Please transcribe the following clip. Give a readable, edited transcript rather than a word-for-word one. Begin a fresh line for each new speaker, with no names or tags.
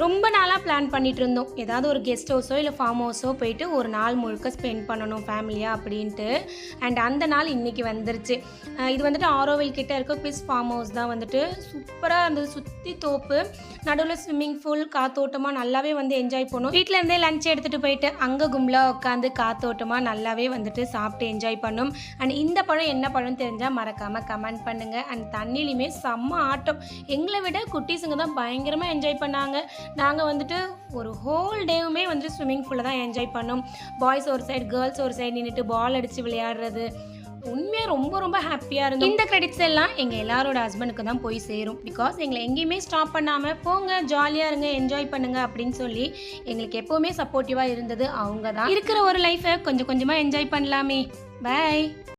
ரொம்ப நாளாக பிளான் பண்ணிட்டு இருந்தோம். ஏதாவது ஒரு கெஸ்ட் ஹவுஸோ இல்லை ஃபார்ம் ஹவுஸோ போயிட்டு ஒரு நாள் முழுக்க ஸ்பெண்ட் பண்ணணும் ஃபேமிலியாக அப்படின்ட்டு. அண்ட் அந்த நாள் இன்றைக்கி வந்துருச்சு. இது வந்துட்டு ஆரோவில் கிட்டே இருக்க குவிஸ் ஃபார்ம் ஹவுஸ் தான். வந்துட்டு சூப்பராக இருந்தது. சுற்றி தோப்பு, நடுவில் ஸ்விம்மிங் பூல், காத்தோட்டமாக நல்லாவே வந்து என்ஜாய் பண்ணோம். வீட்டிலேருந்தே லஞ்ச் எடுத்துகிட்டு போயிட்டு அங்கே கும்பலாக உட்காந்து காத்தோட்டமாக நல்லாவே வந்துட்டு சாப்பிட்டு என்ஜாய் பண்ணோம். அண்ட் இந்த பழம் என்ன பழம் தெரிஞ்சால் மறக்காமல் கமெண்ட் பண்ணுங்கள். அண்ட் தண்ணிலையுமே செம்ம ஆட்டம். எங்களை விட குட்டீஸுங்க தான் பயங்கரமாக என்ஜாய் பண்ணாங்க. நாங்கள் வந்துட்டு ஒரு ஹோல் டேவுமே வந்துட்டு ஸ்விம்மிங் பூலில் தான் என்ஜாய் பண்ணோம். பாய்ஸ் ஒரு சைடு, கேர்ள்ஸ் ஒரு சைடு நின்றுட்டு பால் அடித்து விளையாடுறது உண்மையாக ரொம்ப ரொம்ப ஹாப்பியாக இருந்தோம். இந்த கிரெடிட்ஸ் எல்லாம் எங்கள் எல்லாரோட ஹஸ்பண்டுக்கு தான் போய் சேரும். பிகாஸ் எங்களை எங்கேயுமே ஸ்டாப் பண்ணாமல் போங்க, ஜாலியாக இருங்க, என்ஜாய் பண்ணுங்க அப்படின்னு சொல்லி எங்களுக்கு எப்போவுமே சப்போர்ட்டிவாக இருந்தது அவங்க தான். இருக்கிற ஒரு லைஃப்பை கொஞ்சம் கொஞ்சமாக என்ஜாய் பண்ணலாமே. பை.